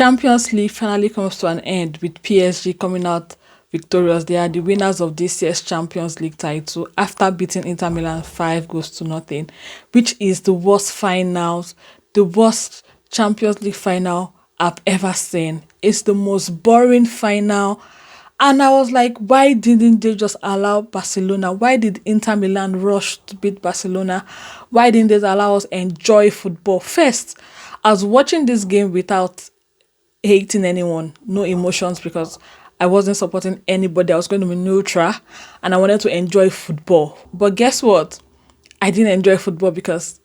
Champions League finally comes to an end with PSG coming out victorious. They are the winners of this year's Champions League title after beating Inter Milan 5 goals to nothing, which is the worst Champions League final I've ever seen. It's the most boring final. And I was like, why didn't they just allow Barcelona? Why did Inter Milan rush to beat Barcelona? Why didn't they allow us enjoy football? First, I was watching this game without hating anyone, no emotions, because I wasn't supporting anybody. I was going to be neutral and I wanted to enjoy football. But guess what? I didn't enjoy football because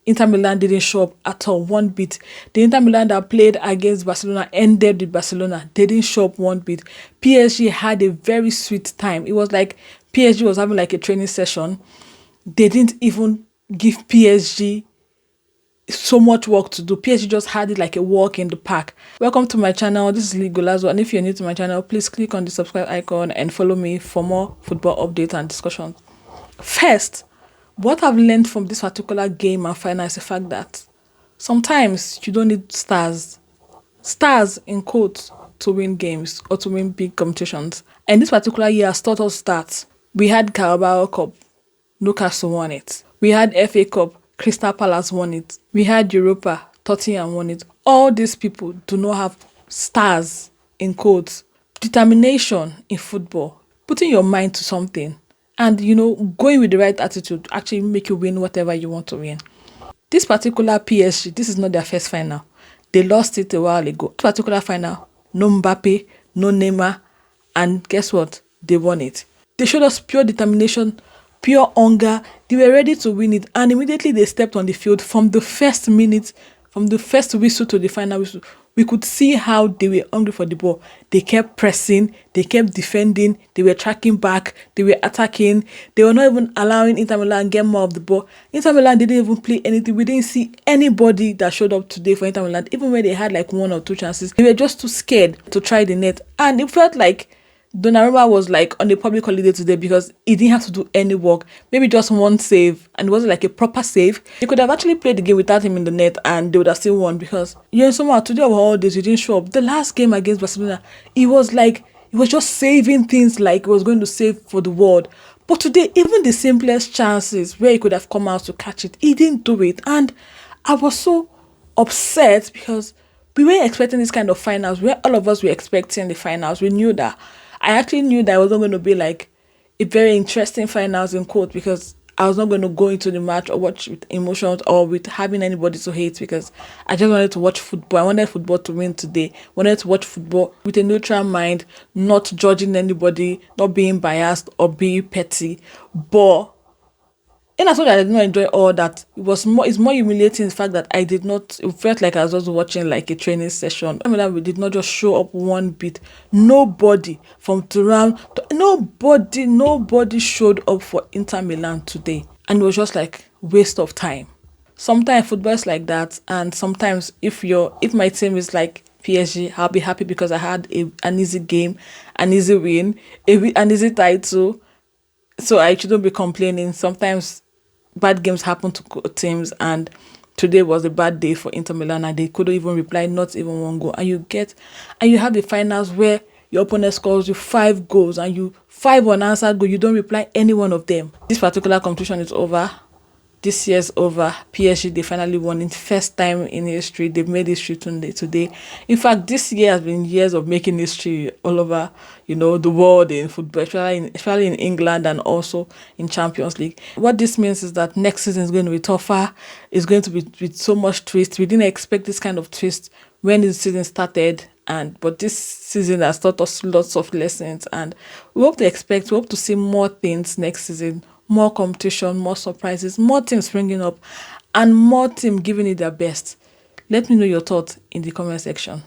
Inter Milan didn't show up at all, one bit. The Inter Milan that played against Barcelona ended with Barcelona. They didn't show up one bit. PSG had a very sweet time. It was like PSG was having like a training session. They didn't even give PSG so much work to do. PSG just had it like a walk in the park. Welcome to my channel. This is LeeGolazo, and if you're new to my channel, please click on the subscribe icon and follow me for more football updates and discussions. First, what I've learned from this particular game and final is the fact that sometimes you don't need stars in quotes, to win games or to win big competitions. And this particular year has taught us that we had Carabao Cup, Newcastle won it. We had FA Cup, Crystal Palace won it. We had Europa, Tottenham won it. All these people do not have stars in quotes. Determination in football, putting your mind to something, and going with the right attitude actually make you win whatever you want to win. This particular PSG, this is not their first final. They lost it a while ago. This particular final, no Mbappe, no Neymar, and guess what? They won it. They showed us pure determination, pure hunger. They were ready to win it, and immediately they stepped on the field. From the first minute, from the first whistle to the final whistle, we could see how they were hungry for the ball. They kept pressing, they kept defending, they were tracking back, they were attacking. They were not even allowing Inter Milan get more of the ball. Inter Milan didn't even play anything. We didn't see anybody that showed up today for Inter Milan. Even when they had like one or two chances, they were just too scared to try the net. And it felt like Donnarumma was like on a public holiday today because he didn't have to do any work. Maybe just one save, and it wasn't like a proper save. They could have actually played the game without him in the net and they would have still won, because somehow today of all days he didn't show up. The last game against Barcelona, he was just saving things like he was going to save for the world. But today, even the simplest chances where he could have come out to catch it, he didn't do it. And I was so upset because we were expecting this kind of finals, where all of us were expecting the finals. I actually knew that it wasn't going to be like a very interesting finals in quote, because I was not going to go into the match or watch with emotions or with having anybody to hate, because I just wanted to watch football. I wanted football to win today. I wanted to watch football with a neutral mind, not judging anybody, not being biased or being petty. But and as well, I did not enjoy all that. It's more humiliating the fact that it felt like I was just watching like a training session. I mean, we did not just show up one bit. Nobody from Turan, nobody showed up for Inter Milan today. And it was just like waste of time. Sometimes football is like that, and sometimes if my team is like PSG, I'll be happy because I had an easy game, an easy win, an easy title. So I shouldn't be complaining. Sometimes bad games happen to teams, and today was a bad day for Inter Milan, and they couldn't even reply, not even one goal. And you have the finals where your opponent scores you 5 goals and you 5 unanswered goals. You don't reply any one of them. This particular competition is over. This year's over. PSG, they finally won it. First time in history. They've made history today. In fact, this year has been years of making history all over, the world in football, especially in England and also in Champions League. What this means is that next season is going to be tougher. It's going to be with so much twist. We didn't expect this kind of twist when the season started, but this season has taught us lots of lessons, and we hope to see more things next season. More competition, more surprises, more teams springing up, and more teams giving it their best. Let me know your thoughts in the comment section.